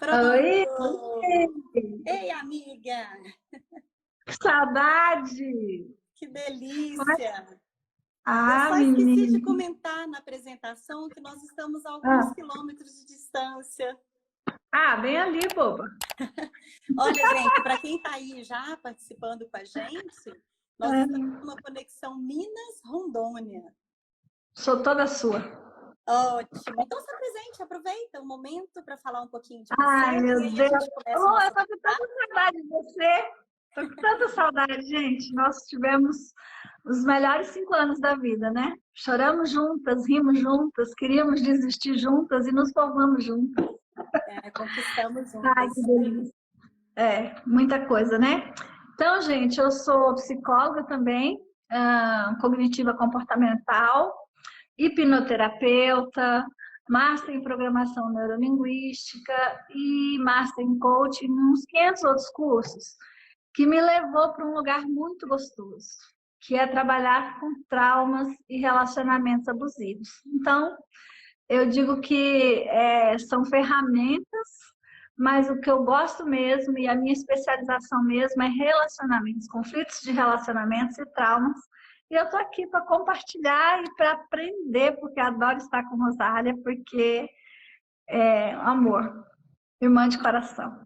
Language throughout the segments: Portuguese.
Oi, Pronto! Ei, amiga! que saudade! Que Como é- delícia! Eu Ah, só esqueci de menina. comentar na apresentação que nós estamos a alguns Ah, quilômetros de distância. bem ali, boba. Olha, gente, para quem está aí já participando com a gente, nós estamos Ah, numa conexão Minas-Rondônia. sou toda sua. Ótimo! Então, se apresente, aproveita o momento para falar um pouquinho de você Ai, meu e aí a Deus. gente começa o Oh, eu nosso tô com bate-papo. tanta saudade de você. Tô com tanta saudade, gente. Nós tivemos os melhores 5 anos da vida, né? Choramos juntas, rimos juntas, queríamos desistir juntas e nos formamos juntas. Conquistamos Ai, juntas. que delícia. Muita coisa, né? Então, gente, eu sou psicóloga também, cognitiva comportamental, hipnoterapeuta, master em programação neurolinguística e master em coaching, uns 500 outros cursos, que me levou para um lugar muito gostoso, que é trabalhar com traumas e relacionamentos abusivos. Então, eu digo que são ferramentas, mas o que eu gosto mesmo e a minha especialização mesmo é relacionamentos, conflitos de relacionamentos e traumas. E eu tô aqui para compartilhar e para aprender, porque adoro estar com Rosália, porque é amor, irmã de coração.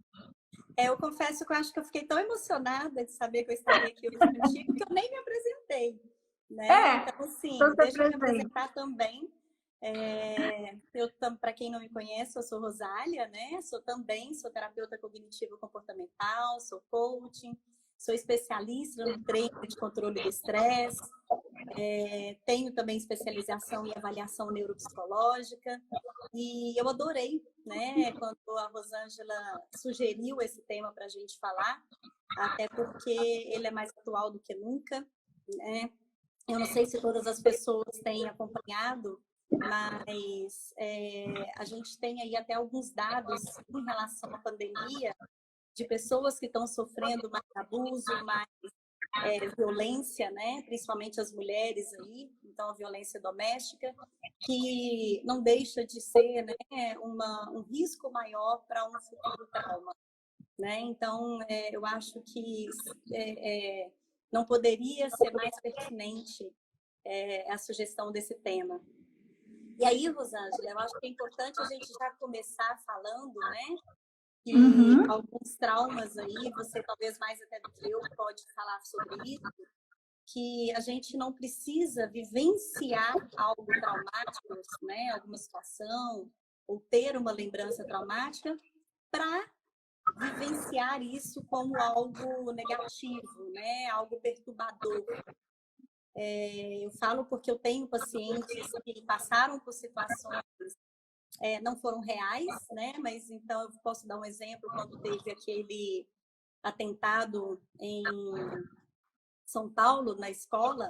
Eu confesso que eu acho que eu fiquei tão emocionada de saber que eu estaria aqui hoje contigo que eu nem me apresentei, né? Então, sim, Então se deixa eu me apresente. apresentar também. Para quem não me conhece, eu sou Rosália, né? Sou terapeuta cognitivo comportamental, sou coaching, sou especialista no treino de controle do estresse, tenho também especialização em avaliação neuropsicológica e eu adorei, né, quando a Rosângela sugeriu esse tema para a gente falar, até porque ele é mais atual do que nunca, né? Eu não sei se todas as pessoas têm acompanhado, mas a gente tem aí até alguns dados em relação à pandemia de pessoas que estão sofrendo mais abuso, mais violência, né? Principalmente as mulheres aí, então a violência doméstica, que não deixa de ser, né, um risco maior para um futuro trauma, né? Então, eu acho que não poderia ser mais pertinente a sugestão desse tema. E aí, Rosângela, eu acho que é importante a gente já começar falando, né, que Uhum. alguns traumas aí, você talvez mais até do que eu pode falar sobre isso, que a gente não precisa vivenciar algo traumático, né, alguma situação, ou ter uma lembrança traumática, para vivenciar isso como algo negativo, né, algo perturbador. Eu falo porque eu tenho pacientes que passaram por situações não foram reais, né? Mas então eu posso dar um exemplo quando teve aquele atentado em São Paulo, na escola,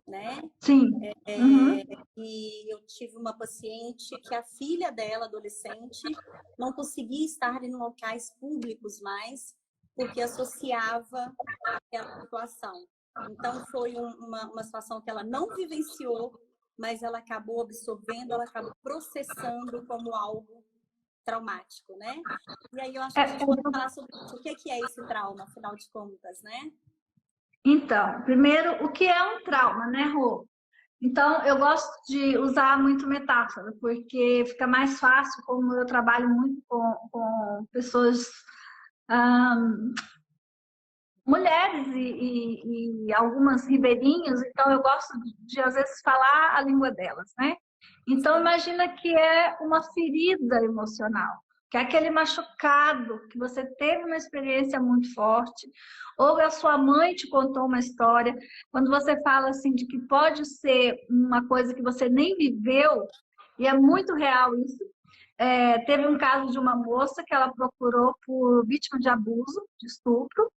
né? Sim. Uhum. E eu tive uma paciente que a filha dela, adolescente, não conseguia estar em locais públicos mais, porque associava aquela situação. Então, foi uma situação que ela não vivenciou, mas ela acabou absorvendo, ela acabou processando como algo traumático, né? E aí eu acho que a gente pode falar sobre isso. O que é esse trauma, afinal de contas, né? Então, primeiro, o que é um trauma, né, Rô? Então, eu gosto de usar muito metáfora, porque fica mais fácil, como eu trabalho muito com pessoas, mulheres e algumas ribeirinhas, então eu gosto de, às vezes, falar a língua delas, né? Então, Sim. imagina que é uma ferida emocional, que é aquele machucado, que você teve uma experiência muito forte, ou a sua mãe te contou uma história, quando você fala assim de que pode ser uma coisa que você nem viveu, e é muito real isso. Teve um caso de uma moça que ela procurou por vítima de abuso, de estupro,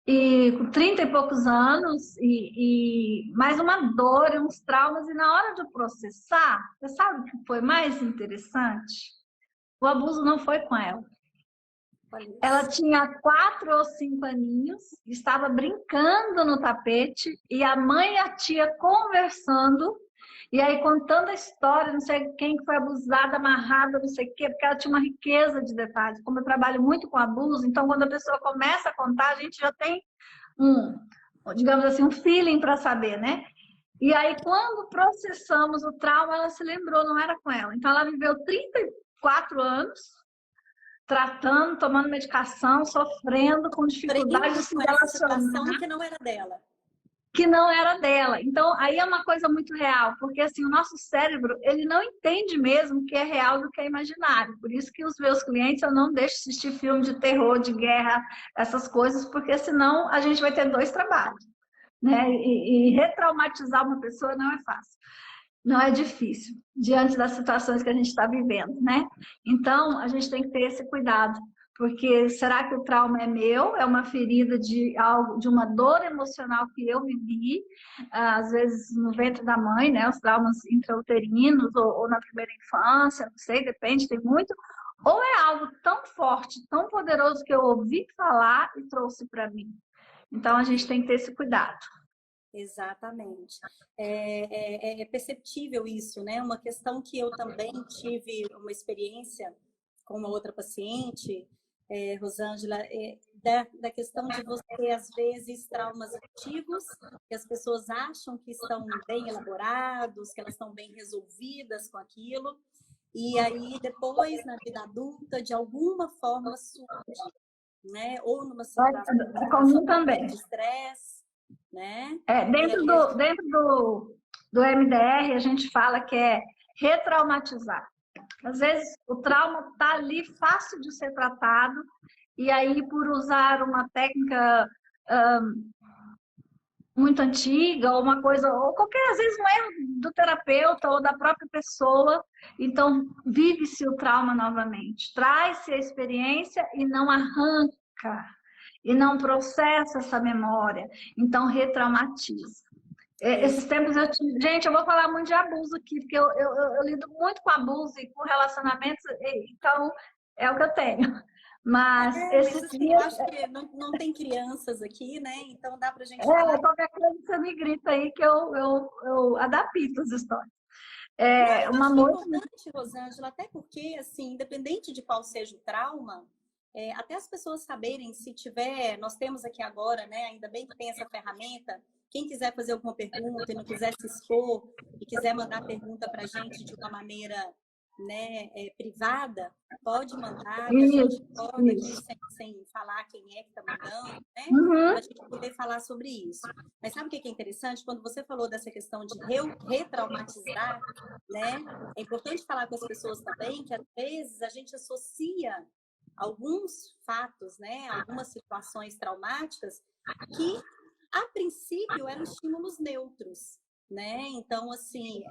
e com 30 e poucos anos, e mais uma dor e uns traumas, e na hora de processar, você sabe o que foi mais interessante? O abuso não foi com ela. Ela tinha 4 ou 5 aninhos, estava brincando no tapete, e a mãe e a tia conversando, E aí contando a história, não sei quem foi abusada, amarrada, não sei o quê, porque ela tinha uma riqueza de detalhes. Como eu trabalho muito com abuso, então quando a pessoa começa a contar, a gente já tem digamos assim, um feeling para saber, né? E aí, quando processamos o trauma, ela se lembrou, não era com ela. Então, ela viveu 34 anos tratando, tomando medicação, sofrendo, com dificuldade de se com essa relacionar. situação que não era dela. Que não era dela. Então, aí é uma coisa muito real, porque assim, o nosso cérebro, ele não entende mesmo o que é real do que é imaginário. Por isso que os meus clientes, eu não deixo assistir filme de terror, de guerra, essas coisas, porque senão a gente vai ter dois trabalhos, né? E retraumatizar uma pessoa não é fácil. Não é difícil, diante das situações que a gente está vivendo, né? Então, a gente tem que ter esse cuidado, porque será que o trauma é meu? É uma ferida de algo, de uma dor emocional que eu vivi, às vezes no ventre da mãe, né? Os traumas intrauterinos ou na primeira infância, não sei, depende, tem muito. Ou é algo tão forte, tão poderoso que eu ouvi falar e trouxe para mim. Então, a gente tem que ter esse cuidado. Exatamente. É perceptível isso, né? Uma questão que eu também tive uma experiência com uma outra paciente, Rosângela, da questão de você, às vezes, traumas antigos, que as pessoas acham que estão bem elaborados, que elas estão bem resolvidas com aquilo, e aí depois, na vida adulta, de alguma forma surge, né? Ou numa situação comum também. de estresse, né? Dentro do MDR, a gente fala que é retraumatizar. Às vezes, o trauma está ali fácil de ser tratado, e aí, por usar uma técnica muito antiga, ou uma coisa, ou qualquer, às vezes, um erro do terapeuta ou da própria pessoa, então, vive-se o trauma novamente. Traz-se a experiência e não arranca, e não processa essa memória, então retraumatiza. Esses tempos eu tive... Gente, eu vou falar muito de abuso aqui, porque eu lido muito com abuso e com relacionamentos, então é o que eu tenho. Mas esse assim, dia... eu acho que não tem crianças aqui, né? Então dá pra gente falar. Qualquer coisa você me grita aí que eu adapto as histórias. Eu acho que é importante, Rosângela, até porque, assim, independente de qual seja o trauma, até as pessoas saberem se tiver, nós temos aqui agora, né? Ainda bem que tem essa ferramenta. Quem quiser fazer alguma pergunta e não quiser se expor e quiser mandar pergunta para a gente de uma maneira, né, privada, pode mandar, que a gente pode aqui sem falar quem é que está mandando, né? Para a gente poder falar sobre isso. Mas sabe o que é interessante? Quando você falou dessa questão de retraumatizar, né? É importante falar com as pessoas também que às vezes a gente associa alguns fatos, né? Algumas situações traumáticas que a princípio eram estímulos neutros, né? Então, assim,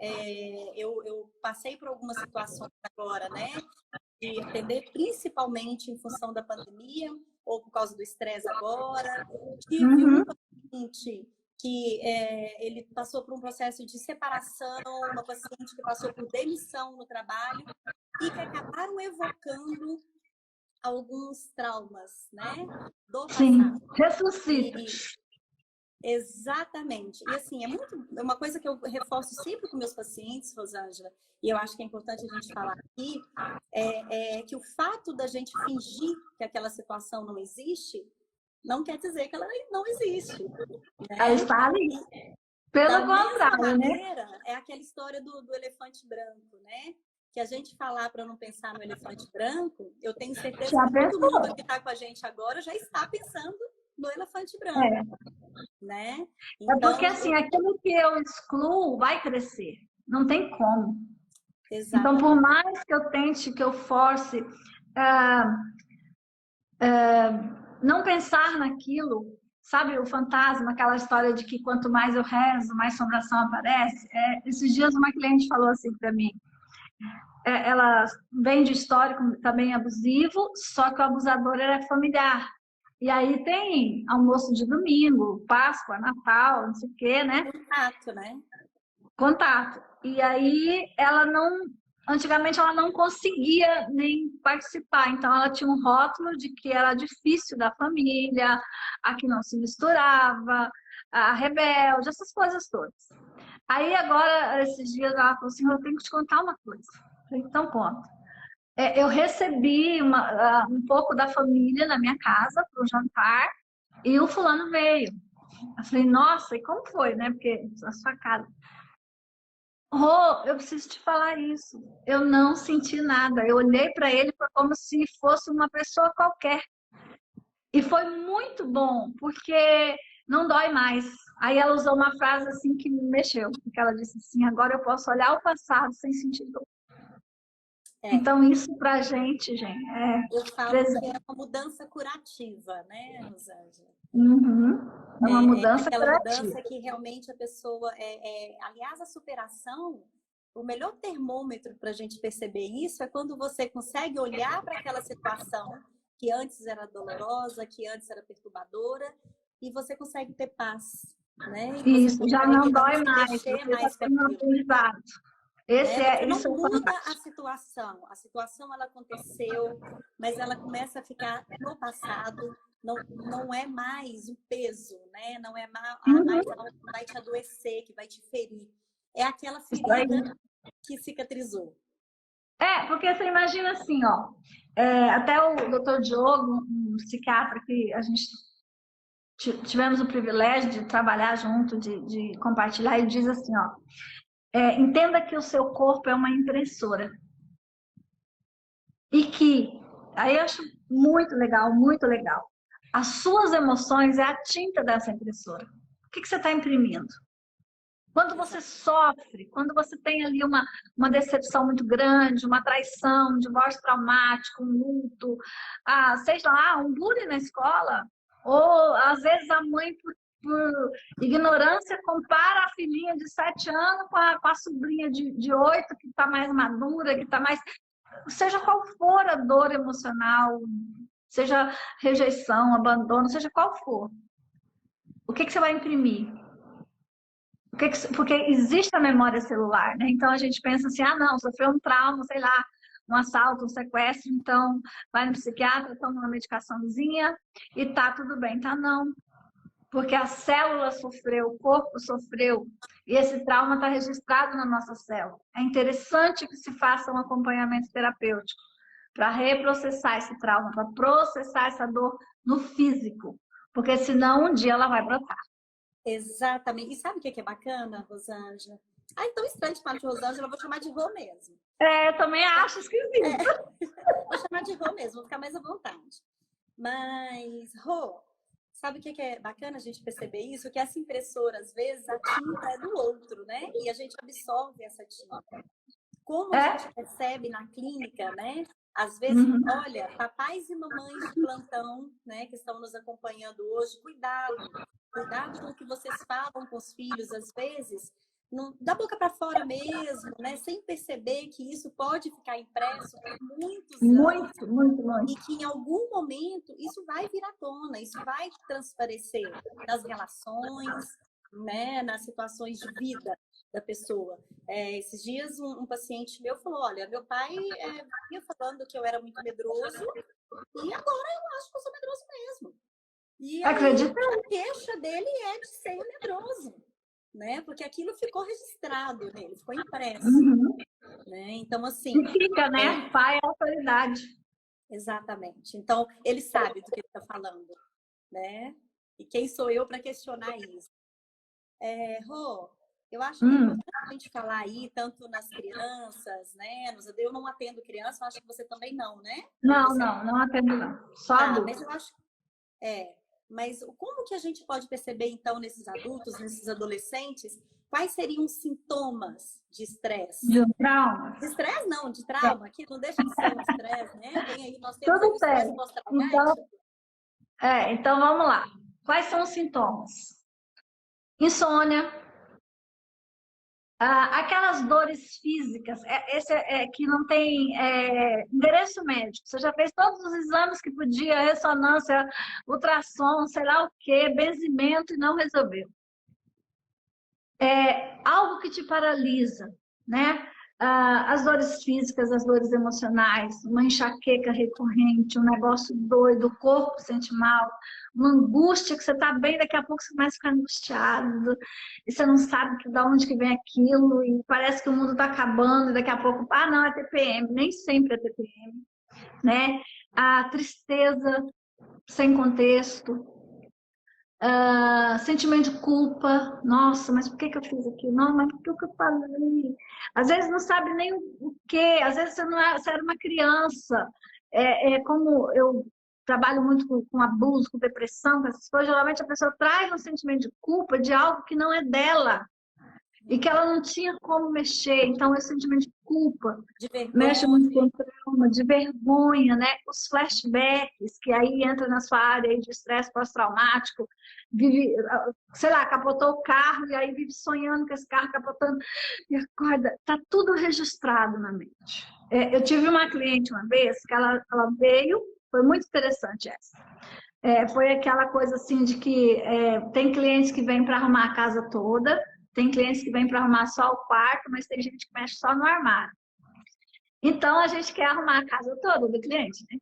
eu passei por algumas situações agora, né? De atender principalmente em função da pandemia ou por causa do estresse agora. Tive um paciente que ele passou por um processo de separação, uma paciente que passou por demissão no trabalho e que acabaram evocando alguns traumas, né? Do passado. Sim, ressuscita. Exatamente. E assim, é uma coisa que eu reforço sempre com meus pacientes, Rosângela, e eu acho que é importante a gente falar aqui, é que o fato da gente fingir que aquela situação não existe, não quer dizer que ela não existe. Né? Ela está ali. Pelo contrário, né? É aquela história do elefante branco, né? Que a gente falar para não pensar no elefante branco, eu tenho certeza que todo mundo que está com a gente agora já está pensando no elefante branco. Né? Então, porque assim, aquilo que eu excluo vai crescer. Não tem como. Exatamente. Então, por mais que eu tente, que eu force não pensar naquilo, sabe, o fantasma, aquela história de que quanto mais eu rezo, mais assombração aparece. Esses dias uma cliente falou assim para mim, ela vem de histórico também abusivo, só que o abusador era familiar. E aí tem almoço de domingo, Páscoa, Natal, não sei o quê, né? Contato, né? Contato. E aí antigamente ela não conseguia nem participar, então ela tinha um rótulo de que era difícil da família, a que não se misturava, a rebelde, essas coisas todas. Aí agora, esses dias, ela falou assim, eu tenho que te contar uma coisa. Eu falei, então conta. Eu recebi um pouco da família na minha casa para o jantar e o fulano veio. Eu falei, nossa, e como foi, né? Porque a sua casa. Rô, eu preciso te falar isso. Eu não senti nada. Eu olhei para ele como se fosse uma pessoa qualquer. E foi muito bom, porque não dói mais. Aí ela usou uma frase assim que me mexeu, porque ela disse assim, agora eu posso olhar o passado sem sentir dor. Então isso pra gente Eu falo que é uma mudança curativa, né, Rosângela? Uhum. Uma mudança aquela curativa. mudança que realmente a pessoa... aliás, a superação, o melhor termômetro para a gente perceber isso é quando você consegue olhar para aquela situação que antes era dolorosa, que antes era perturbadora, e você consegue ter paz, né? E isso, já não dói mais, você já tem um aprendizado. Você não Isso muda a situação ela aconteceu, mas ela começa a ficar no passado, não é mais o peso, né? Não é mais algo que vai te adoecer, que vai te ferir. É aquela ferida que cicatrizou. Porque você imagina assim, ó, até o Dr. Diogo, um psiquiatra que a gente tivemos o privilégio de trabalhar junto, de compartilhar, ele diz assim, ó, entenda que o seu corpo é uma impressora. E que, aí eu acho muito legal, as suas emoções é a tinta dessa impressora. O que você está imprimindo? Quando você sofre, quando você tem ali uma decepção muito grande, uma traição, um divórcio traumático, um luto, seja lá, um bullying na escola, ou às vezes a mãe, por ignorância, compara a filhinha de 7 anos com a sobrinha de 8, que está mais madura, que está mais... Seja qual for a dor emocional, seja rejeição, abandono, seja qual for, o que você vai imprimir? Porque existe a memória celular, né? Então a gente pensa assim, não, sofreu um trauma, sei lá, um assalto, um sequestro, então vai no psiquiatra, toma uma medicaçãozinha e tá tudo bem. Tá não, porque a célula sofreu, o corpo sofreu, e esse trauma está registrado na nossa célula. É interessante que se faça um acompanhamento terapêutico para reprocessar esse trauma, para processar essa dor no físico, porque senão um dia ela vai brotar. Exatamente. E sabe o que é bacana, Rosângela? É tão estranho chamar de Rosângela, eu vou chamar de Rô mesmo. Eu também acho esquisito. Vou chamar de Rô mesmo, vou ficar mais à vontade. Mas, Rô, sabe o que é bacana a gente perceber isso? Que essa impressora, às vezes, a tinta é do outro, né? E a gente absorve essa tinta. Como a gente percebe na clínica, né? Às vezes, olha, papais e mamães de plantão, né, que estão nos acompanhando hoje, cuidado com o que vocês falam com os filhos, às vezes, da boca para fora mesmo, né, sem perceber que isso pode ficar impresso por muitos anos. Muito. E que em algum momento isso vai vir à tona, isso vai transparecer nas relações, né, nas situações de vida da pessoa. Esses dias um paciente meu falou, olha, meu pai vinha falando que eu era muito medroso e agora eu acho que eu sou medroso mesmo. E aí, a queixa dele é de ser medroso, né? Porque aquilo ficou registrado nele, ficou impresso. Né? Então, assim... E fica, né? Pai é autoridade. Exatamente. Então, ele sabe do que ele está falando, né? E quem sou eu para questionar isso? Rô, eu acho que é importante a gente falar aí, tanto nas crianças, né? Eu não atendo criança, eu acho que você também não, né? Não atendo não. Só adulto. Mas eu acho... Mas como que a gente pode perceber, então, nesses adultos, nesses adolescentes, quais seriam os sintomas de estresse? De um trauma? De estresse não, de trauma, que não deixa de ser um estresse, né? Tem aí, nós temos aí o estresse pós-traumático. Então, vamos lá. Quais são os sintomas? Insônia. Aquelas dores físicas, que não tem endereço médico. Você já fez todos os exames que podia, ressonância, ultrassom, sei lá o quê, benzimento e não resolveu. Algo que te paralisa, né? as dores físicas, as dores emocionais, uma enxaqueca recorrente, um negócio doido, o corpo sente mal, uma angústia que você está bem, daqui a pouco você começa a ficar angustiado, e você não sabe de onde que vem aquilo, e parece que o mundo está acabando, e daqui a pouco, não, é TPM, nem sempre é TPM, né? A tristeza sem contexto, sentimento de culpa, nossa, mas por que eu fiz aquilo? Não, mas por que eu falei? Às vezes não sabe nem o quê, às vezes você era uma criança. Como eu trabalho muito com abuso, com depressão, com essas coisas, geralmente a pessoa traz um sentimento de culpa de algo que não é dela e que ela não tinha como mexer. Então, esse sentimento de culpa mexe muito com o trauma, de vergonha, né? Os flashbacks, que aí entra na sua área de estresse pós-traumático, vive, sei lá, capotou o carro e aí vive sonhando com esse carro capotando e acorda, tá tudo registrado na mente. Eu tive uma cliente uma vez que ela veio, foi muito interessante essa. Foi aquela coisa assim de que tem clientes que vêm para arrumar a casa toda, tem clientes que vêm para arrumar só o quarto, mas tem gente que mexe só no armário. Então, a gente quer arrumar a casa toda do cliente, né?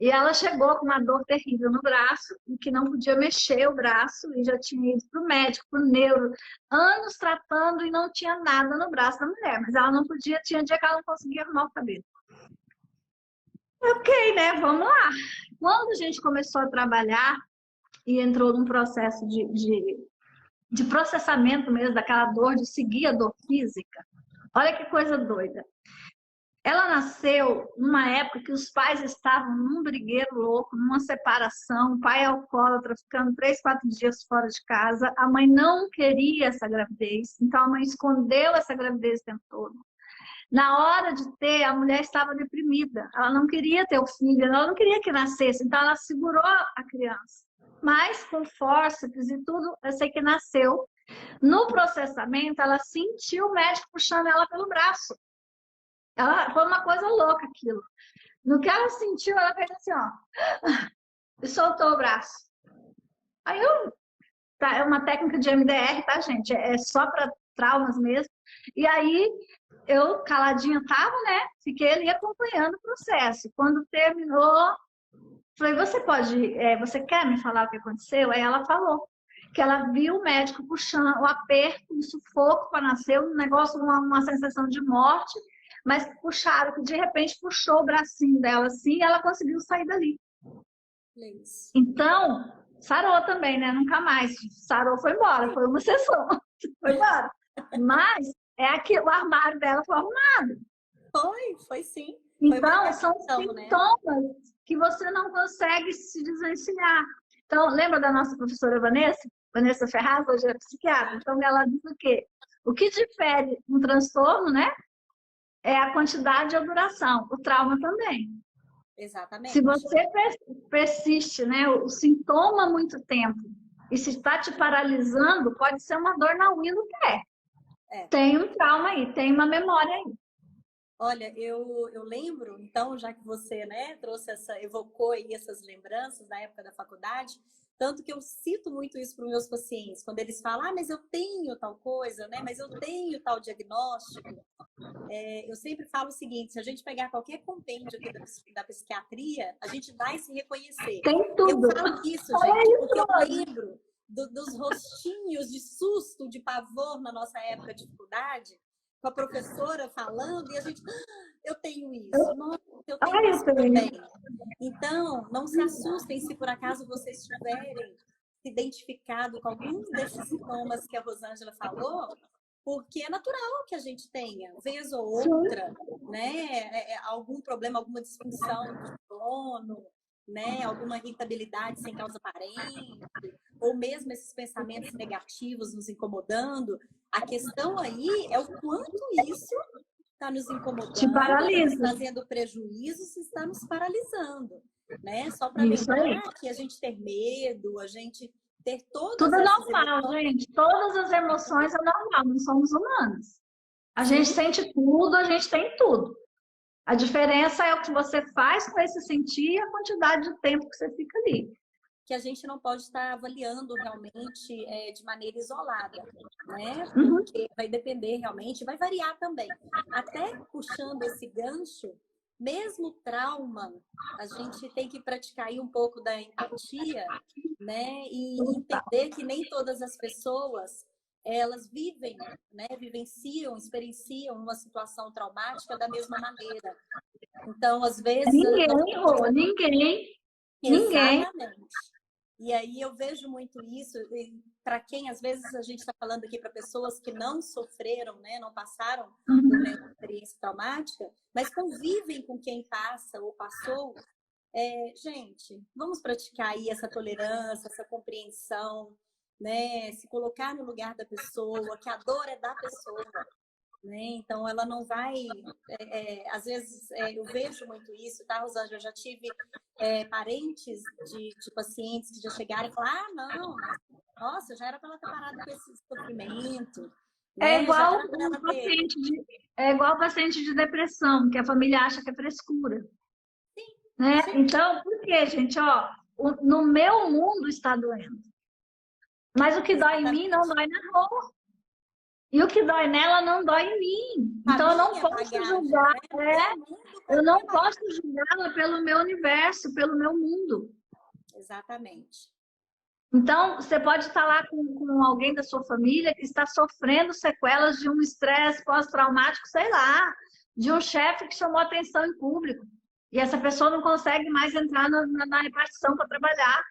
E ela chegou com uma dor terrível no braço, e que não podia mexer o braço, e já tinha ido para o médico, para o neuro, anos tratando e não tinha nada no braço da mulher, mas ela não podia, tinha dia que ela não conseguia arrumar o cabelo. Ok, né? Vamos lá. Quando a gente começou a trabalhar e entrou num processo de processamento mesmo, daquela dor, de seguir a dor física, olha que coisa doida. Ela nasceu numa época que os pais estavam num brigueiro louco, numa separação, o pai alcoólatra, ficando 3, 4 dias fora de casa. A mãe não queria essa gravidez, então a mãe escondeu essa gravidez o tempo todo. Na hora de ter, a mulher estava deprimida. Ela não queria ter o filho, ela não queria que nascesse, então ela segurou a criança. Mas com fórceps e tudo, eu sei que nasceu. No processamento, ela sentiu o médico puxando ela pelo braço. Foi uma coisa louca aquilo. No que ela sentiu, ela fez assim, ó, e soltou o braço. Aí é uma técnica de MDR, tá, gente? É só para traumas mesmo. E aí, eu caladinha tava, né? Fiquei ali acompanhando o processo. Quando terminou, falei, você quer me falar o que aconteceu? Aí ela falou que ela viu o médico puxando o aperto, um sufoco para nascer, um negócio, uma sensação de morte, mas puxaram, que de repente puxou o bracinho dela assim e ela conseguiu sair dali. Então, sarou também, né? Nunca mais. Sarou, foi embora, foi uma sessão, foi embora. Mas o armário dela foi arrumado. Foi sim. Então, são sintomas, né, que você não consegue se desvencilhar. Então, lembra da nossa professora Vanessa? Vanessa Ferraz, hoje é psiquiatra. Então, ela diz o quê? O que difere um transtorno, né? É a quantidade e a duração. O trauma também. Exatamente. Se você persiste, né, o sintoma há muito tempo, e se está te paralisando, pode ser uma dor na unha do pé. Tem um trauma aí, tem uma memória aí. Olha, eu lembro, então, já que você, né, evocou aí essas lembranças da época da faculdade, tanto que eu cito muito isso para os meus pacientes, quando eles falam, mas eu tenho tal coisa, né, mas eu tenho tal diagnóstico. Eu sempre falo o seguinte, se a gente pegar qualquer compêndio aqui da psiquiatria, a gente vai se reconhecer. Tem tudo. Eu falo isso, gente, porque eu lembro dos rostinhos de susto, de pavor na nossa época de dificuldade, com a professora falando, e a gente, eu tenho isso, nossa, eu tenho isso também. Então, não se assustem se por acaso vocês tiverem se identificado com alguns desses sintomas que a Rosângela falou, porque é natural que a gente tenha, vez ou outra, né, algum problema, alguma disfunção de sono, né, alguma irritabilidade sem causa aparente, ou mesmo esses pensamentos negativos nos incomodando. A questão aí é o quanto isso está nos incomodando, te paralisa, está trazendo prejuízo, se está nos paralisando, né? Só para lembrar que a gente ter medo, a gente ter todas tudo é normal, gente. Todas as emoções é normal, não somos humanos. A gente sente tudo, a gente tem tudo. A diferença é o que você faz com esse sentir e a quantidade de tempo que você fica ali. que a gente não pode estar avaliando realmente de maneira isolada, né? Uhum. Porque vai depender realmente, vai variar também. Até puxando esse gancho, mesmo trauma, a gente tem que praticar aí um pouco da empatia, né? E entender que nem todas as pessoas elas vivem, né? Vivenciam, experienciam uma situação traumática da mesma maneira. Então, às vezes... Ninguém, Rô, ninguém. Exatamente. E aí eu vejo muito isso, para quem às vezes a gente está falando aqui para pessoas que não sofreram, né, não passaram por nenhuma experiência traumática, mas convivem com quem passa ou passou. Gente, vamos praticar aí essa tolerância, essa compreensão, né? Se colocar no lugar da pessoa, que a dor é da pessoa. Né? Então, ela não vai... às vezes, eu vejo muito isso, tá, Rosângela? Eu já tive parentes de pacientes que já chegaram e falaram, ah, não, mas, nossa, já era para ela ter parado com esse sofrimento. É Né? igual o paciente de depressão, que a família acha que é frescura. Sim, Né? sim. Então, por quê, gente? Ó, no meu mundo está doendo. Mas o que dói em mim não dói na Rô. E o que dói nela não dói em mim. Então, eu não posso julgar. Eu não posso julgá-la pelo meu universo, pelo meu mundo. Exatamente. Então, você pode estar lá com alguém da sua família que está sofrendo sequelas de um estresse pós-traumático, sei lá, de um chefe que chamou atenção em público. E essa pessoa não consegue mais entrar na repartição para trabalhar.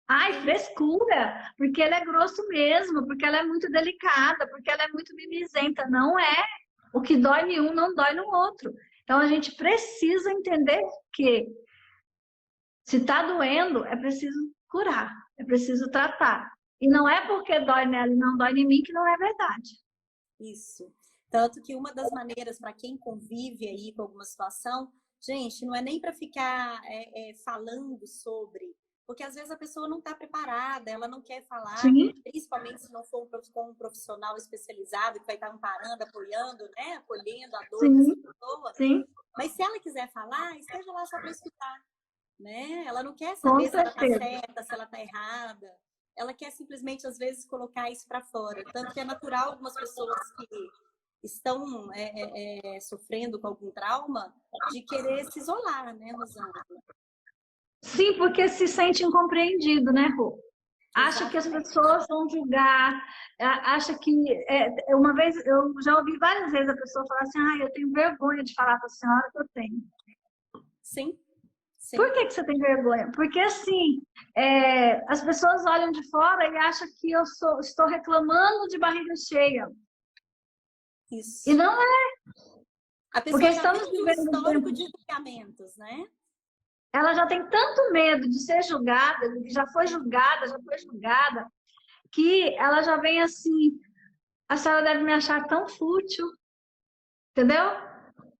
Ai, frescura, porque ela é grosso mesmo, porque ela é muito delicada, porque ela é muito mimizenta. Não é. O que dói em um não dói no outro. Então, a gente precisa entender que se está doendo, é preciso curar, é preciso tratar. E não é porque dói nela e não dói em mim que não é verdade. Isso. Tanto que uma das maneiras para quem convive aí com alguma situação, gente, não é nem para ficar falando sobre... Porque às vezes a pessoa não está preparada, ela não quer falar, Sim. Principalmente se não for um profissional especializado que vai estar amparando, apoiando, né? Acolhendo a dor Sim. dessa pessoa. Sim. Mas se ela quiser falar, esteja lá só para escutar. Né? Ela não quer Com saber se ela está certeza. certa, se ela está errada. Ela quer simplesmente, às vezes, colocar isso para fora. Tanto que é natural algumas pessoas que estão sofrendo com algum trauma de querer se isolar, né, Rosângela? Sim, porque se sente incompreendido, né, Rô? Acha que as pessoas vão julgar, acha que... uma vez, eu já ouvi várias vezes a pessoa falar assim, eu tenho vergonha de falar para a senhora que eu tenho. Sim. Sim. Por que você tem vergonha? Porque, assim, as pessoas olham de fora e acham que eu estou reclamando de barriga cheia. Isso. E não é. A pessoa porque já estamos tem um histórico de julgamentos, né? Ela já tem tanto medo de ser julgada, já foi julgada, que ela já vem assim, a senhora deve me achar tão fútil, entendeu?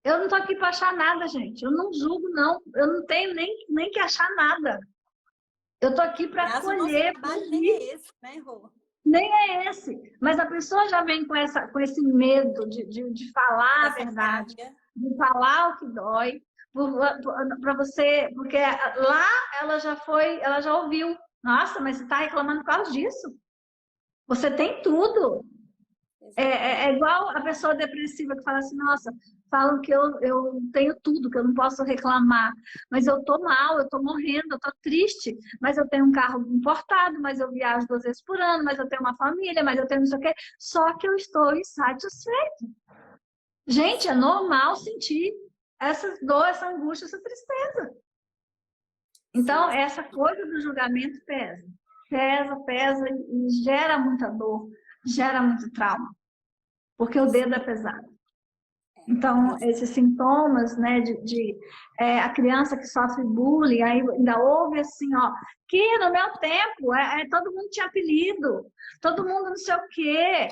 Eu não tô aqui para achar nada, gente. Eu não julgo, não. Eu não tenho nem que achar nada. Eu tô aqui para acolher. O nosso trabalho nem é esse, né, Rô? Nem é esse. Mas a pessoa já vem com esse medo de falar a verdade, de falar o que dói, para você, porque lá ela já ouviu. Nossa, mas você está reclamando por causa disso? Você tem tudo. É igual a pessoa depressiva que fala assim, nossa, falam que eu tenho tudo, que eu não posso reclamar, mas eu tô mal, eu tô morrendo, eu tô triste, mas eu tenho um carro importado, mas eu viajo 2 vezes por ano, mas eu tenho uma família, mas eu tenho não sei o quê, só que eu estou insatisfeita. Gente, é normal sentir essa dor, essa angústia, essa tristeza. Então, essa coisa do julgamento pesa e gera muita dor, gera muito trauma. Porque o dedo é pesado. Então, esses sintomas, né, a criança que sofre bullying, aí ainda houve assim, ó, que no meu tempo, todo mundo tinha apelido, todo mundo não sei o quê,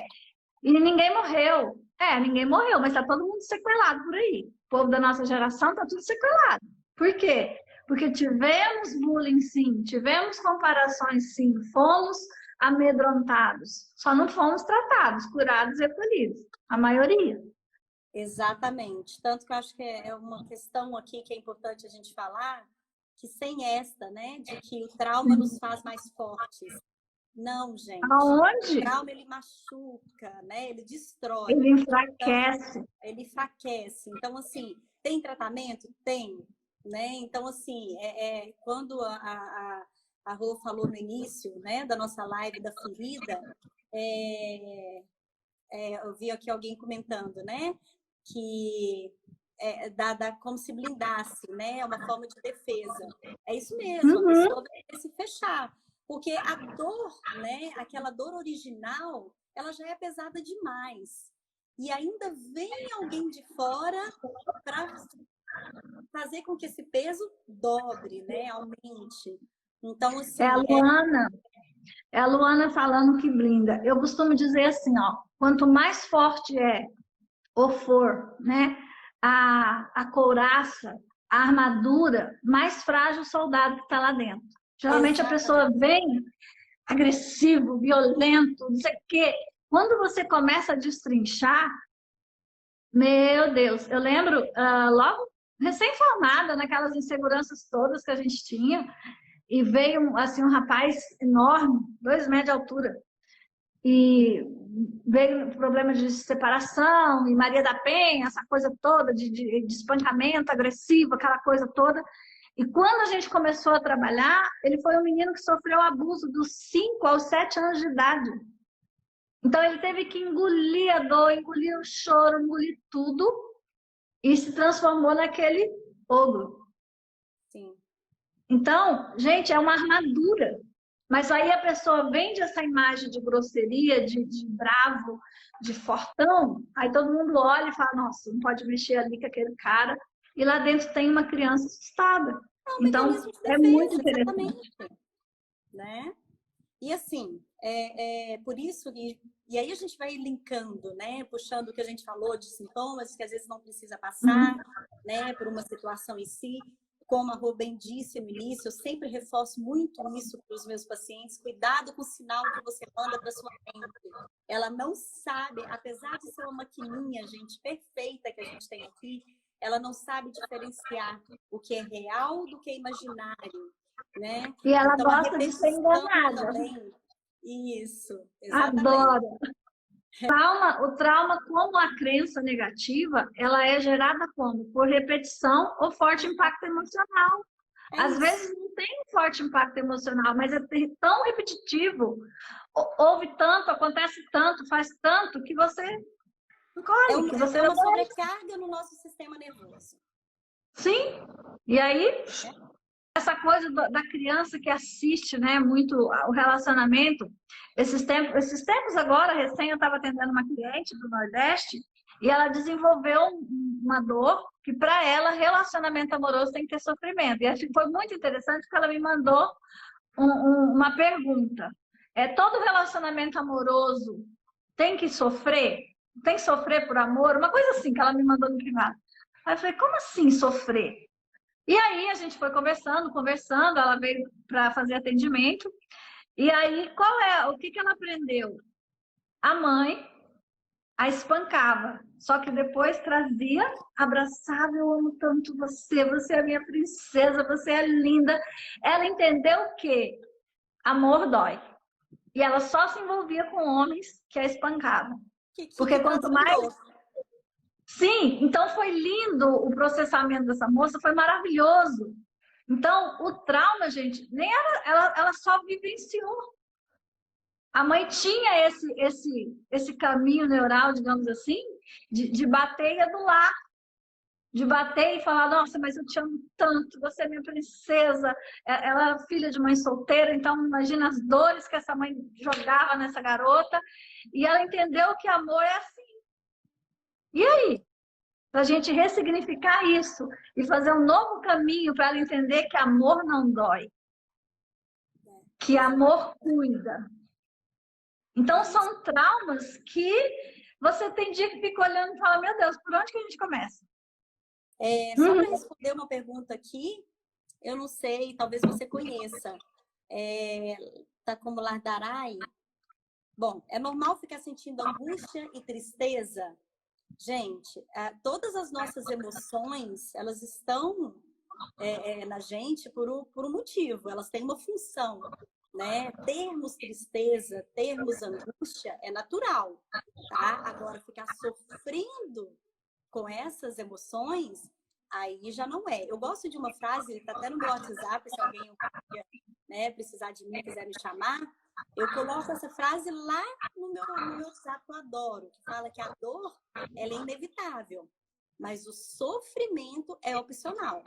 e ninguém morreu. Ninguém morreu, mas tá todo mundo sequelado por aí. O povo da nossa geração tá tudo sequelado. Por quê? Porque tivemos bullying, sim, tivemos comparações, sim, fomos amedrontados, só não fomos tratados, curados e acolhidos, a maioria. Exatamente. Tanto que eu acho que é uma questão aqui que é importante a gente falar, que sem esta, né, de que o trauma nos faz mais fortes. Não, gente. Aonde? O trauma, ele machuca, né? Ele destrói. Ele enfraquece. Então, ele enfraquece. Então, assim, tem tratamento? Tem. Né? Então, assim, quando a Rô falou no início, né, da nossa live da ferida, eu vi aqui alguém comentando, né, que como se blindasse, né, é uma forma de defesa. É isso mesmo, a pessoa vai se fechar. Porque a dor, né, aquela dor original, ela já é pesada demais. E ainda vem alguém de fora para fazer com que esse peso dobre, né, aumente. Então, assim... É a Luana falando que blinda. Eu costumo dizer assim, ó, quanto mais forte ou for, né, a couraça, a armadura, mais frágil o soldado que está lá dentro. Geralmente a pessoa vem agressivo, violento, não sei o quê. Quando você começa a destrinchar, meu Deus, eu lembro logo recém-formada, naquelas inseguranças todas que a gente tinha, e veio assim, um rapaz enorme, 2 metros de altura, e veio problema de separação, e Maria da Penha, essa coisa toda, de espancamento agressivo, aquela coisa toda. E quando a gente começou a trabalhar, ele foi um menino que sofreu abuso dos 5 aos 7 anos de idade. Então ele teve que engolir a dor, engolir o choro, engolir tudo, e se transformou naquele ogro. Sim. Então, gente, é uma armadura. Mas aí a pessoa vende essa imagem de grosseria, de bravo, de fortão, aí todo mundo olha e fala, nossa, não pode mexer ali com aquele cara. E lá dentro tem uma criança assustada. Então, é muito interessante. Né? E assim, por isso, e aí a gente vai linkando, né? Puxando o que a gente falou de sintomas, que às vezes não precisa passar, né? Por uma situação em si. Como a Rô bem disse no início, eu sempre reforço muito isso para os meus pacientes. Cuidado com o sinal que você manda para sua mente. Ela não sabe, apesar de ser uma maquininha, gente, perfeita que a gente tem aqui, ela não sabe diferenciar o que é real do que é imaginário, né? E ela então, gosta de ser enganada. Também. Isso, exatamente. Adoro. O trauma, como a crença negativa, ela é gerada como? Por repetição ou forte impacto emocional. Às vezes não tem um forte impacto emocional, mas é tão repetitivo, ouve tanto, acontece tanto, faz tanto, que você encolhe. É uma sobrecarga no nosso sistema nervoso. Sim, e aí... Essa coisa da criança que assiste, né, muito o relacionamento, esses tempos agora, recém eu estava atendendo uma cliente do Nordeste e ela desenvolveu uma dor que para ela relacionamento amoroso tem que ter sofrimento. E acho que foi muito interessante porque ela me mandou uma pergunta. Todo relacionamento amoroso tem que sofrer? Tem que sofrer por amor? Uma coisa assim que ela me mandou no privado. Aí eu falei, como assim sofrer? E aí a gente foi conversando, ela veio para fazer atendimento. E aí, o que ela aprendeu? A mãe a espancava, só que depois trazia, abraçava, eu amo tanto você, você é a minha princesa, você é linda. Ela entendeu que amor dói. E ela só se envolvia com homens que a espancavam. Porque quanto mais... Sim, então foi lindo o processamento dessa moça, foi maravilhoso. Então, o trauma, gente, nem ela só vivenciou. A mãe tinha esse caminho neural, digamos assim, de bater e adular. De bater e falar, nossa, mas eu te amo tanto, você é minha princesa. Ela é filha de mãe solteira, então imagina as dores que essa mãe jogava nessa garota. E ela entendeu que amor é assim. E aí? Para a gente ressignificar isso e fazer um novo caminho para ela entender que amor não dói, que amor cuida. Então, são traumas que você tem dia que fica olhando e fala, meu Deus, por onde que a gente começa? Só para responder uma pergunta aqui, eu não sei, talvez você conheça. Tá como Lardarai. Bom, é normal ficar sentindo angústia e tristeza? Gente, todas as nossas emoções, elas estão na gente por um motivo, elas têm uma função, né? Termos tristeza, termos angústia é natural, tá? Agora, ficar sofrendo com essas emoções, aí já não é. Eu gosto de uma frase, tá até no meu WhatsApp, se alguém né, precisar de mim, quiser me chamar, eu coloco essa frase lá no meu WhatsApp, que eu adoro, que fala que a dor, ela é inevitável, mas o sofrimento é opcional.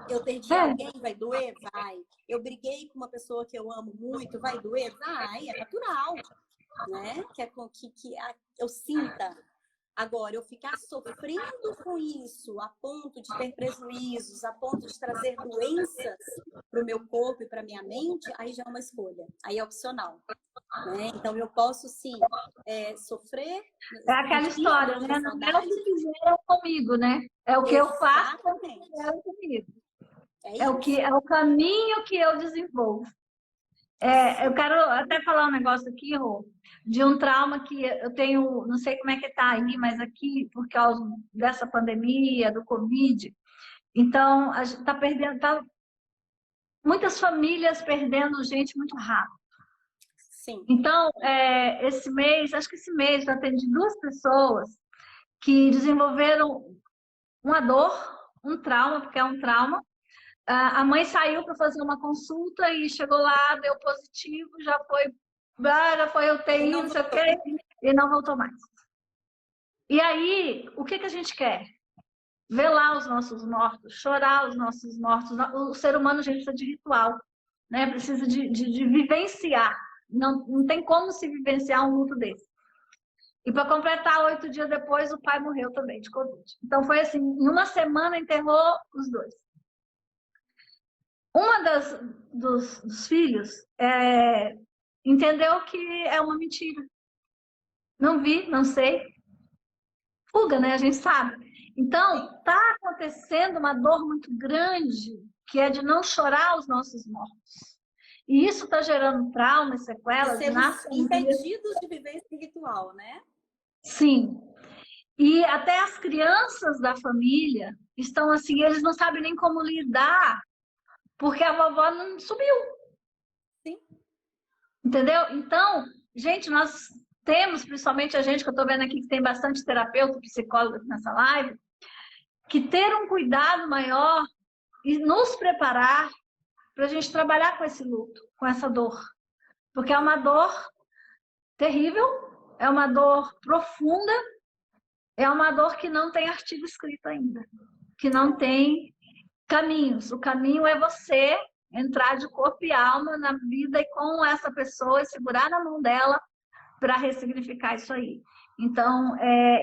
Eu perdi alguém, vai doer? Vai. Eu briguei com uma pessoa que eu amo muito, vai doer? Vai, é natural, né? Que eu sinta. Agora, eu ficar sofrendo com isso, a ponto de ter prejuízos, a ponto de trazer doenças para o meu corpo e para a minha mente, aí já é uma escolha, aí é opcional. Né? Então, eu posso, sim, sofrer... É aquela história, né? Não é o que fizeram comigo, né? É o que eu faço comigo. É o caminho que eu desenvolvo. Eu quero até falar um negócio aqui, Rô, de um trauma que eu tenho, não sei como é que tá aí, mas aqui, por causa dessa pandemia, do Covid, então, a gente tá perdendo, muitas famílias perdendo gente muito rápido. Sim. Então, esse mês, acho que esse mês eu atendi 2 pessoas que desenvolveram uma dor, um trauma, porque é um trauma. A mãe saiu para fazer uma consulta e chegou lá, deu positivo, já foi UTI, não sei o quê, e não voltou mais. E aí, o que a gente quer? Velar os nossos mortos, chorar os nossos mortos. O ser humano, a gente precisa de ritual, né? Precisa de vivenciar. Não tem como se vivenciar um luto desse. E para completar, 8 dias depois, o pai morreu também de Covid. Então, foi assim, em uma semana enterrou os 2. Uma dos filhos entendeu que é uma mentira. Não vi, não sei. Fuga, né? A gente sabe. Então, está acontecendo uma dor muito grande, que é de não chorar os nossos mortos. E isso está gerando trauma e sequelas. Impedidos de viver esse ritual, né? Sim. E até as crianças da família estão assim, eles não sabem nem como lidar, porque a vovó não subiu. Sim. Entendeu? Então, gente, nós temos, principalmente a gente, que eu estou vendo aqui que tem bastante terapeuta, psicólogo nessa live, que ter um cuidado maior e nos preparar para a gente trabalhar com esse luto, com essa dor. Porque é uma dor terrível, é uma dor profunda, é uma dor que não tem artigo escrito ainda, que não tem caminhos. O caminho é você entrar de corpo e alma na vida e com essa pessoa, segurar na mão dela para ressignificar isso aí. Então,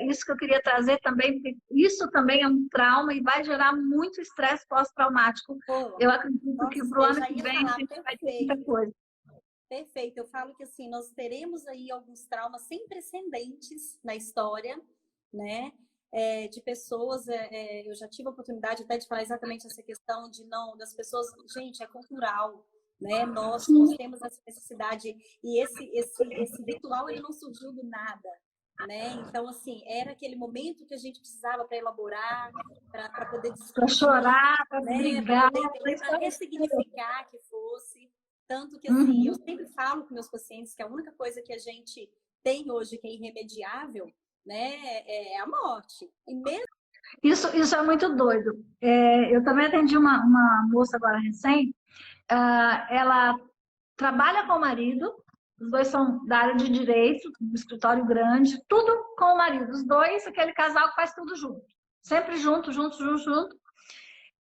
isso que eu queria trazer também, porque isso também é um trauma e vai gerar muito estresse pós-traumático. Eu acredito que para o ano que vem a gente vai ter muita coisa. Perfeito. Eu falo que assim, nós teremos aí alguns traumas sem precedentes na história, né? De pessoas, eu já tive a oportunidade até de falar exatamente essa questão das pessoas, gente, é cultural, né? Nós temos essa necessidade e esse ritual ele não surgiu do nada, né? Então assim, era aquele momento que a gente precisava para elaborar, para poder discutir, para chorar, para brigar, para ressignificar que fosse. Tanto que assim, eu sempre falo com meus pacientes que a única coisa que a gente tem hoje que é irremediável, né, é a morte. E mesmo... Isso é muito doido. Eu também atendi uma moça agora recém, ela trabalha com o marido, os dois são da área de direito, um escritório grande, tudo com o marido. Os dois, aquele casal que faz tudo junto. Sempre junto.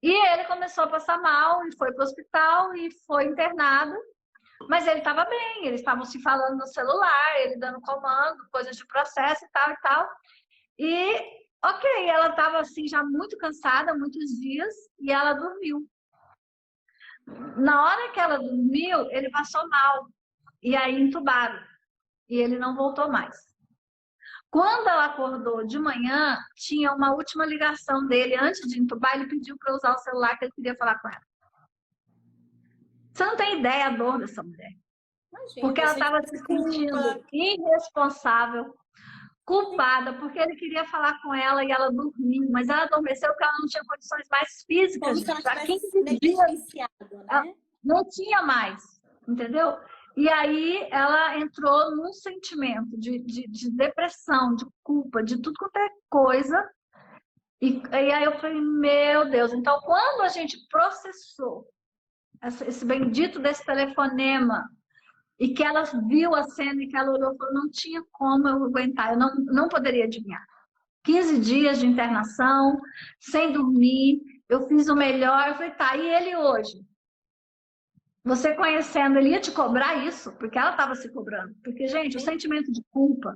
E ele começou a passar mal e foi para o hospital e foi internado. Mas ele estava bem, eles estavam se falando no celular, ele dando comando, coisas de processo e tal e tal. E, ok, ela estava assim já muito cansada, muitos dias, e ela dormiu. Na hora que ela dormiu, ele passou mal. E aí entubaram. E ele não voltou mais. Quando ela acordou de manhã, tinha uma última ligação dele. Antes de entubar, ele pediu para usar o celular, que ele queria falar com ela. Você não tem ideia a dor dessa mulher. Imagina, porque ela estava se sentindo irresponsável, culpada, porque ele queria falar com ela e ela dormiu, mas ela adormeceu porque ela não tinha condições mais físicas. Como se ela Já tivesse 15 dias negligenciado, né? não tinha mais, entendeu? E aí ela entrou num sentimento de depressão, de culpa, de tudo quanto é coisa. E aí eu falei, meu Deus. Então, quando a gente processou esse bendito desse telefonema, e que ela viu a cena e que ela olhou e falou, não tinha como eu aguentar, eu não poderia adivinhar. 15 dias de internação, sem dormir, eu fiz o melhor. Eu falei, tá, e ele hoje? Você conhecendo, ele ia te cobrar isso, porque ela estava se cobrando. Porque, gente, o sentimento de culpa,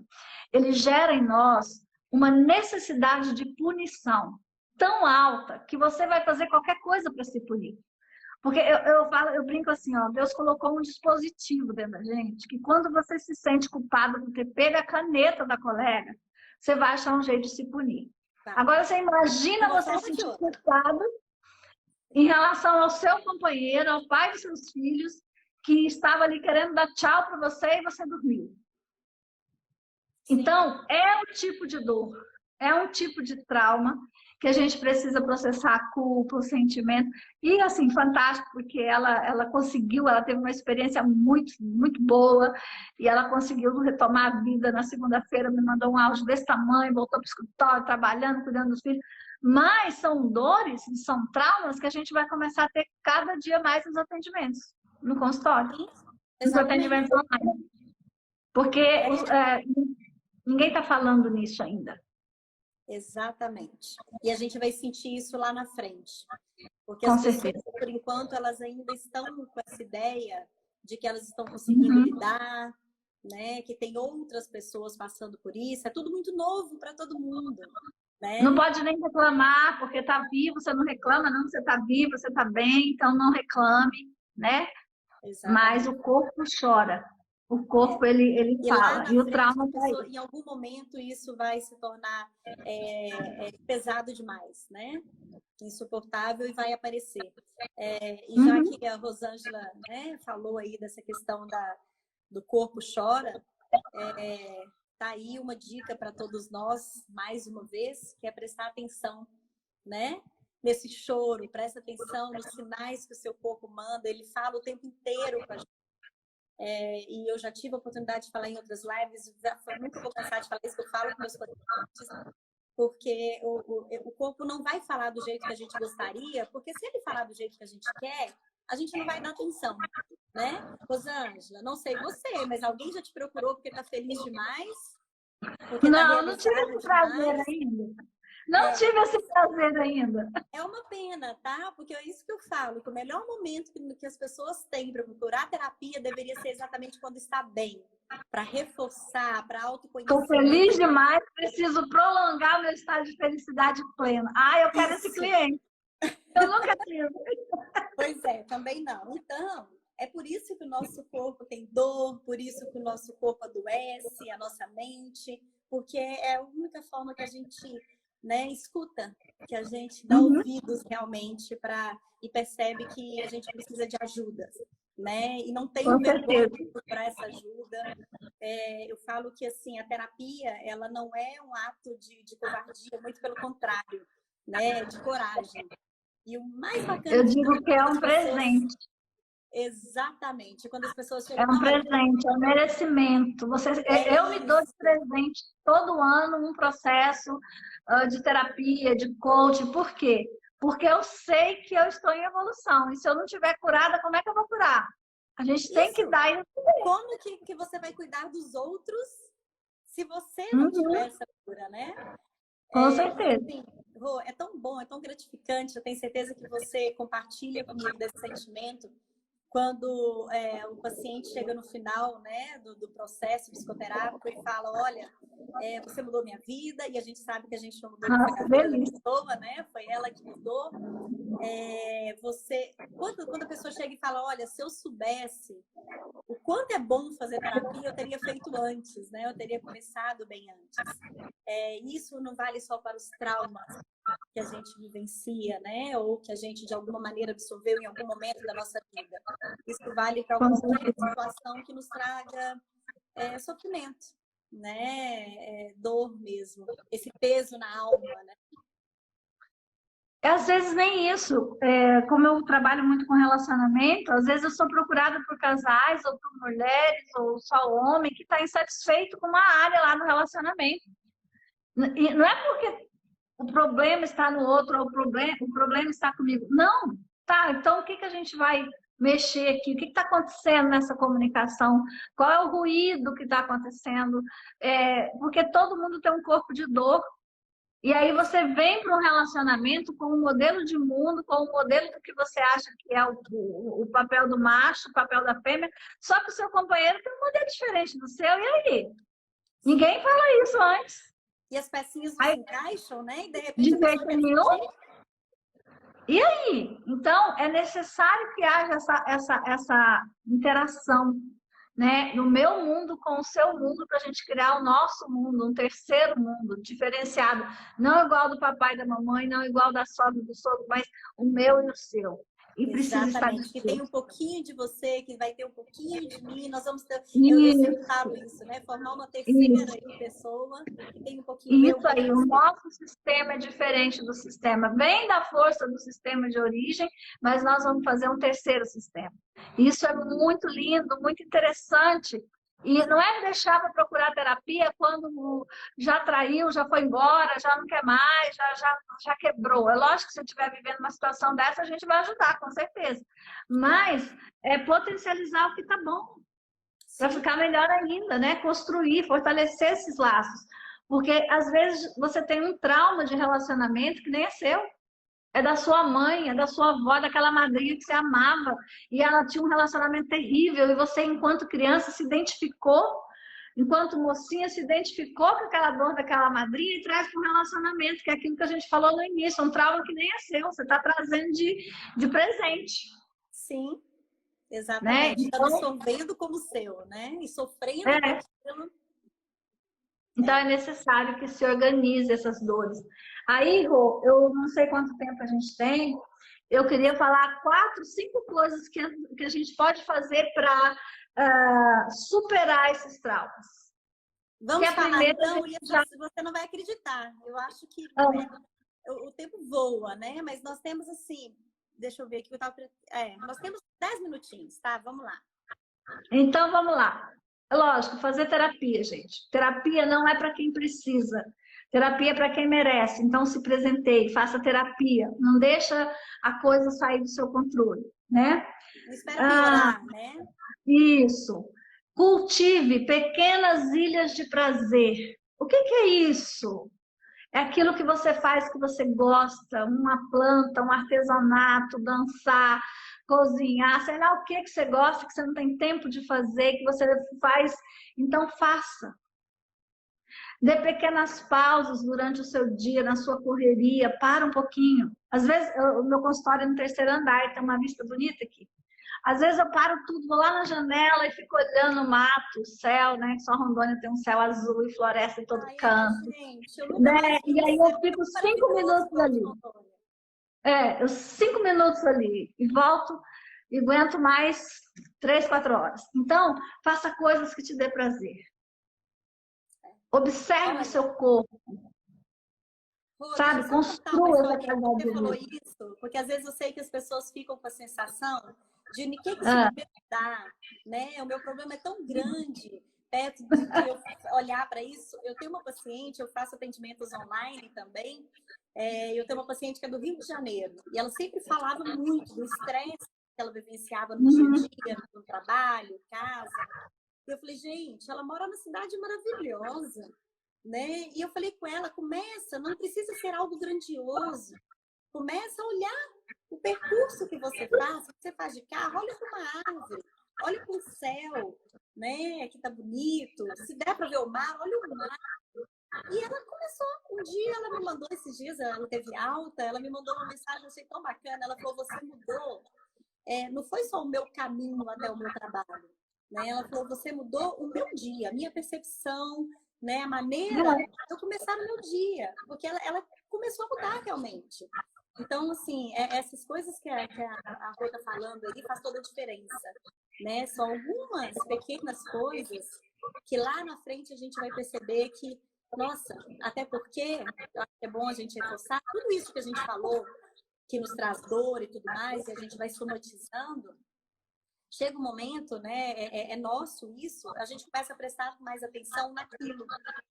ele gera em nós uma necessidade de punição tão alta que você vai fazer qualquer coisa para se punir. Porque eu brinco assim, ó, Deus colocou um dispositivo dentro da gente, que quando você se sente culpado por ter pego a caneta da colega, você vai achar um jeito de se punir. Tá. Agora, você imagina você se sentir culpado em relação ao seu companheiro, ao pai dos seus filhos, que estava ali querendo dar tchau para você e você dormiu. Então, é um tipo de dor, é um tipo de trauma que a gente precisa processar a culpa, o sentimento. E, assim, fantástico, porque ela conseguiu, ela teve uma experiência muito, muito boa, e ela conseguiu retomar a vida na segunda-feira, me mandou um áudio desse tamanho, voltou para o escritório, trabalhando, cuidando dos filhos. Mas são dores e são traumas que a gente vai começar a ter cada dia mais nos atendimentos, no consultório, nos atendimentos online. Porque ninguém está falando nisso ainda. Exatamente. E a gente vai sentir isso lá na frente. Porque Com as pessoas, certeza. por enquanto, elas ainda estão com essa ideia de que elas estão conseguindo lidar, né? Que tem outras pessoas passando por isso. É tudo muito novo para todo mundo. Né? Não pode nem reclamar, porque está vivo, você não reclama, não, você está vivo, você está bem, então não reclame, né? Exatamente. Mas o corpo chora. O corpo, ele fala. E o trauma tá aí. Em algum momento, isso vai se tornar pesado demais, né? Insuportável e vai aparecer. E já que a Rosângela, né, falou aí dessa questão do corpo chora, tá aí uma dica para todos nós, mais uma vez, que é prestar atenção, né? Nesse choro, presta atenção nos sinais que o seu corpo manda, ele fala o tempo inteiro com a gente. E eu já tive a oportunidade de falar em outras lives, foi muito bom cansar de falar isso, que eu falo com meus pacientes, porque o corpo não vai falar do jeito que a gente gostaria, porque se ele falar do jeito que a gente quer, a gente não vai dar atenção, né? Rosângela, não sei você, mas alguém já te procurou porque tá feliz demais? Porque não tive esse prazer ainda. Não tive esse prazer ainda. É uma pena, tá? Porque é isso que eu falo, que o melhor momento que as pessoas têm para procurar terapia deveria ser exatamente quando está bem, para reforçar, para autoconhecer. Estou feliz demais, preciso prolongar o meu estado de felicidade plena. Eu quero esse cliente. Eu nunca tive. Pois é, também não. Então, é por isso que o nosso corpo tem dor, por isso que o nosso corpo adoece, a nossa mente, porque é a única forma que a gente, né, escuta, que a gente dá ouvidos realmente e percebe que a gente precisa de ajuda, né? E não tem vergonha de procurar essa ajuda. Eu falo que assim, a terapia, ela não é um ato de covardia, muito pelo contrário, né? De coragem. E o mais bacana... Eu digo que é um presente. Exatamente. Quando as pessoas chegam... É um presente, é um merecimento. Eu me dou de presente todo ano um processo de terapia, de coaching. Por quê? Porque eu sei que eu estou em evolução. E se eu não estiver curada, como é que eu vou curar? A gente tem que dar isso. Como que você vai cuidar dos outros se você não tiver essa cura, né? Com certeza. Assim, Rô, é tão bom, é tão gratificante. Eu tenho certeza que você compartilha comigo desse sentimento. Quando o paciente chega no final, né, do processo psicoterápico e fala, olha, você mudou minha vida, e a gente sabe que a gente não mudou a vida da pessoa, né? Foi ela que mudou. Quando a pessoa chega e fala, olha, se eu soubesse o quanto é bom fazer terapia, eu teria feito antes, né? Eu teria começado bem antes. Isso não vale só para os traumas que a gente vivencia, né? Ou que a gente, de alguma maneira, absorveu em algum momento da nossa vida. Isso vale para qualquer situação que nos traga sofrimento, né, dor mesmo, esse peso na alma, né? Às vezes nem isso. Como eu trabalho muito com relacionamento, às vezes eu sou procurada por casais, ou por mulheres, ou só homem, que está insatisfeito com uma área lá no relacionamento. E não é porque o problema está no outro, ou o problema está comigo. Não, tá, então o que a gente vai mexer aqui? O que está acontecendo nessa comunicação? Qual é o ruído que está acontecendo? Porque todo mundo tem um corpo de dor. E aí você vem para um relacionamento com um modelo de mundo, com um modelo do que você acha que é o papel do macho, o papel da fêmea, só que o seu companheiro tem um modelo diferente do seu, e aí? Ninguém fala isso antes. E as pecinhas não se encaixam, né? E de repente de jeito nenhum. E aí? Então, é necessário que haja essa interação, né? No meu mundo com o seu mundo, para a gente criar o nosso mundo, um terceiro mundo, diferenciado. Não igual do papai e da mamãe, não igual da sogra e do sogro, mas o meu e o seu. E precisa estar Exatamente, que tem um pouquinho de você, que vai ter um pouquinho de mim, nós vamos ter, eu sempre falo isso, né? Formar uma terceira pessoa que tem um pouquinho meu. Isso aí, o nosso sistema é diferente do sistema, vem da força do sistema de origem, mas nós vamos fazer um terceiro sistema. Isso é muito lindo, muito interessante. E não é deixar para procurar terapia quando já traiu, já foi embora, já não quer mais, já quebrou. É lógico que se eu estiver vivendo uma situação dessa, a gente vai ajudar, com certeza. Mas é potencializar o que está bom, para ficar melhor ainda, né? Construir, fortalecer esses laços. Porque às vezes você tem um trauma de relacionamento que nem é seu. É da sua mãe, é da sua avó, daquela madrinha que você amava. E ela tinha um relacionamento terrível. E você, enquanto criança, se identificou, enquanto mocinha, se identificou com aquela dor daquela madrinha e traz para um relacionamento, que é aquilo que a gente falou no início. Um trauma que nem é seu. Você está trazendo de presente. Sim, exatamente. Né? Então, absorvendo como seu, né? E sofrendo aquilo. Então, é necessário que se organize essas dores. Aí, Rô, eu não sei quanto tempo a gente tem, eu queria falar 4, 5 coisas que a gente pode fazer para superar esses traumas. Vamos falar, então, você não vai acreditar. Eu acho que o tempo voa, né? Mas nós temos, assim, deixa eu ver aqui, nós temos 10 minutinhos, tá? Vamos lá. Então, vamos lá. Lógico, fazer terapia, gente. Terapia não é para quem precisa. Terapia é para quem merece. Então, se presenteie, faça terapia. Não deixa a coisa sair do seu controle, né? Não espera piorar, né? Isso. Cultive pequenas ilhas de prazer. O que é isso? É aquilo que você faz que você gosta, uma planta, um artesanato, dançar, cozinhar, sei lá o que você gosta, que você não tem tempo de fazer, que você faz, então faça. Dê pequenas pausas durante o seu dia, na sua correria, para um pouquinho. Às vezes, o meu consultório é no terceiro andar, tem uma vista bonita aqui. Às vezes eu paro tudo, vou lá na janela e fico olhando o mato, o céu, né? Só Rondônia tem um céu azul e floresta em todo canto. Gente, Né? E aí eu fico 5 minutos ali. 5 minutos ali. E volto e aguento mais 3, 4 horas. Então, faça coisas que te dê prazer. Observe o seu corpo. Sabe? Construa essa qualidade de vida. Você falou isso, porque às vezes eu sei que as pessoas ficam com a sensação de ninguém que isso vai me ajudar, né? O meu problema é tão grande, perto de eu olhar para isso. Eu tenho uma paciente, eu faço atendimentos online também, eu tenho uma paciente que é do Rio de Janeiro, e ela sempre falava muito do estresse que ela vivenciava no dia a dia, no trabalho, casa. E eu falei, gente, ela mora numa cidade maravilhosa, né? E eu falei com ela, começa, não precisa ser algo grandioso, começa a olhar o percurso que você faz de carro, olha para uma árvore, olha para o céu, né? Que tá bonito, se der para ver o mar, olha o mar. E ela começou, um dia ela me mandou, esses dias ela teve alta, ela me mandou uma mensagem, eu achei tão bacana, ela falou, você mudou, não foi só o meu caminho até o meu trabalho, né? Ela falou, você mudou o meu dia, a minha percepção, né? A maneira de eu começar o meu dia, porque ela começou a mudar realmente. Então, assim, essas coisas que a Rô tá falando aí faz toda a diferença, né? São algumas pequenas coisas que lá na frente a gente vai perceber que, nossa, até porque, eu acho que é bom a gente reforçar, tudo isso que a gente falou, que nos traz dor e tudo mais, e a gente vai somatizando, chega um momento, né, é nosso isso, a gente começa a prestar mais atenção naquilo,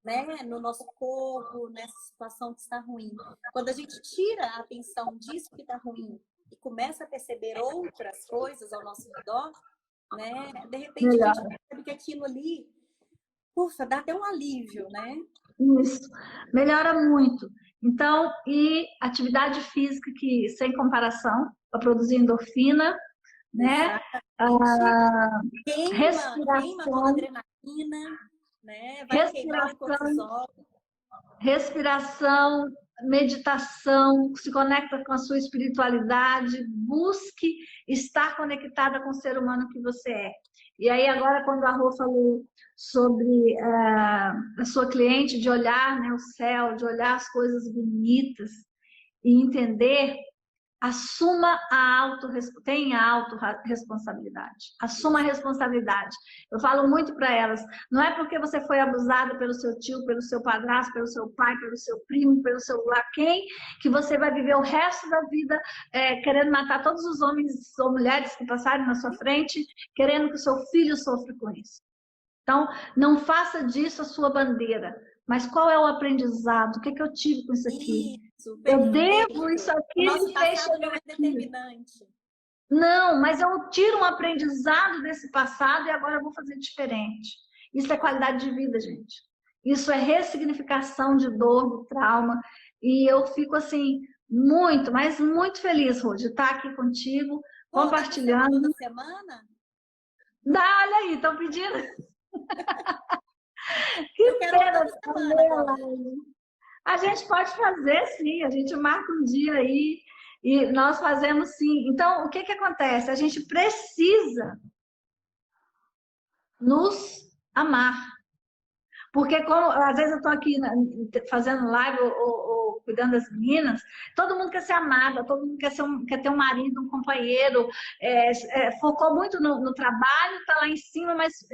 né, no nosso corpo, nessa situação que está ruim. Quando a gente tira a atenção disso que está ruim e começa a perceber outras coisas ao nosso redor, né, de repente a gente percebe que aquilo ali, ufa, dá até um alívio, né? Isso, melhora muito. Então, e atividade física que, sem comparação, para produzir endorfina, né? Queima Respiração, toda a adrenalina, né? Vai queimar o cortisol. Respiração, meditação, se conecta com a sua espiritualidade, busque estar conectada com o ser humano que você é. E aí agora, quando a Rô falou sobre a sua cliente, de olhar, né, o céu, de olhar as coisas bonitas e entender, assuma tenha a autorresponsabilidade. Assuma a responsabilidade. Eu falo muito para elas, não é porque você foi abusada pelo seu tio, pelo seu padrasto, pelo seu pai, pelo seu primo, pelo seu quem, que você vai viver o resto da vida querendo matar todos os homens ou mulheres que passarem na sua frente, querendo que o seu filho sofra com isso. Então, não faça disso a sua bandeira. Mas qual é o aprendizado? O que eu tive com isso aqui? Isso, eu devo isso aqui. Nosso passado não é determinante. Não, mas eu tiro um aprendizado desse passado e agora eu vou fazer diferente. Isso é qualidade de vida, gente. Isso é ressignificação de dor, de trauma. E eu fico assim, muito, mas muito feliz, Rô, de estar aqui contigo, compartilhando. Toda semana? Dá, olha aí, estão pedindo. Que pena. A gente pode fazer, sim. A gente marca um dia aí e nós fazemos, sim. Então, o que acontece? A gente precisa nos amar. Porque, como às vezes eu estou aqui fazendo live ou cuidando das meninas, todo mundo quer ser amada, todo mundo quer ter um marido, um companheiro, focou muito no trabalho, está lá em cima, mas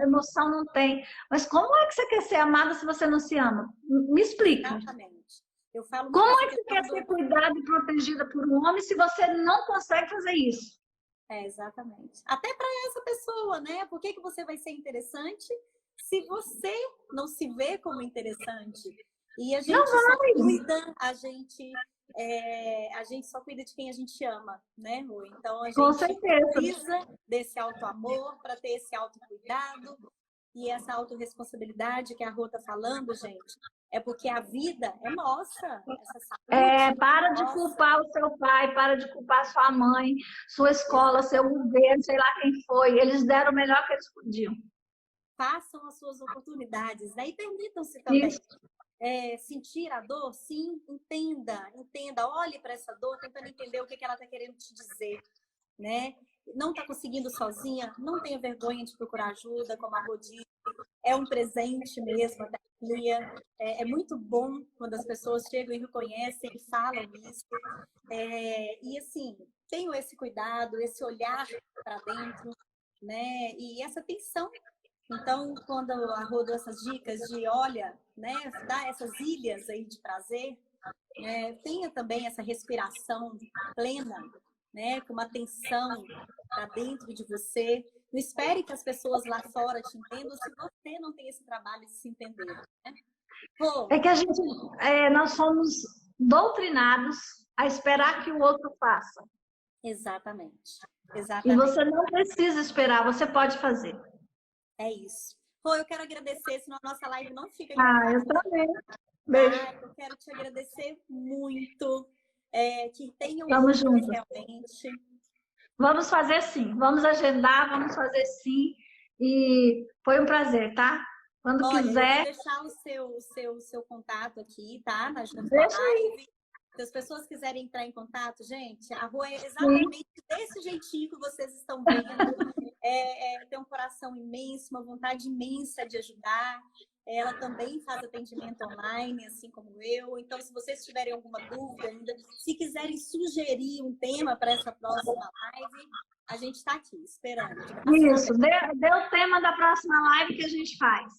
emoção não tem. Mas como é que você quer ser amada se você não se ama? Me explica. Exatamente. Eu falo como é que você quer ser cuidada e protegida por um homem se você não consegue fazer isso? Exatamente. Até para essa pessoa, né? Por que você vai ser interessante se você não se vê como interessante? E a gente só cuida, a gente só cuida de quem a gente ama, né, Rô? Então a gente precisa desse auto-amor para ter esse autocuidado e essa autorresponsabilidade que a Rô tá falando, gente. É porque a vida é nossa. Essa saúde para de culpar o seu pai, para de culpar sua mãe, sua escola, seu governo, sei lá quem foi. Eles deram o melhor que eles podiam. Façam as suas oportunidades, né? E permitam-se também sentir a dor, sim, entenda, olhe para essa dor, tentando entender o que ela está querendo te dizer, né? Não está conseguindo sozinha, não tenha vergonha de procurar ajuda, como a Rô disse, é um presente mesmo, a terapia. É muito bom quando as pessoas chegam e reconhecem e falam isso. E assim, tenham esse cuidado, esse olhar para dentro, né? E essa atenção. Então, quando a Rô deu essas dicas de, olha, né, dá essas ilhas aí de prazer, tenha também essa respiração plena, né, com uma atenção para dentro de você. Não espere que as pessoas lá fora te entendam se você não tem esse trabalho de se entender. Né? Rô, é que nós somos doutrinados a esperar que o outro faça. Exatamente. E você não precisa esperar, você pode fazer. É isso. Rô, eu quero agradecer, senão a nossa live não fica gravada. Eu também. Beijo. Eu quero te agradecer muito. Que tenham Vamos juntos. realmente. Vamos fazer sim. Vamos agendar, vamos fazer sim. E foi um prazer, tá? Quando quiser. Eu vou deixar o seu contato aqui, tá? Na live. Se as pessoas quiserem entrar em contato, gente, a Rô é exatamente desse jeitinho que vocês estão vendo. Tem um coração imenso, uma vontade imensa de ajudar. Ela também faz atendimento online, assim como eu. Então, se vocês tiverem alguma dúvida ainda, se quiserem sugerir um tema para essa próxima live, A gente está aqui, esperando. Isso, dê o tema da próxima live que a gente faz.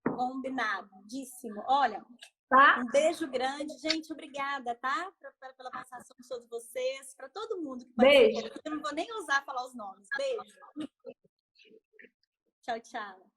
Combinadíssimo. Olha, tá? Um beijo grande. Gente, obrigada, tá? Pela participação de todos vocês, para todo mundo que participou. Beijo. Eu não vou nem ousar falar os nomes. Beijo. Tchau, tchau.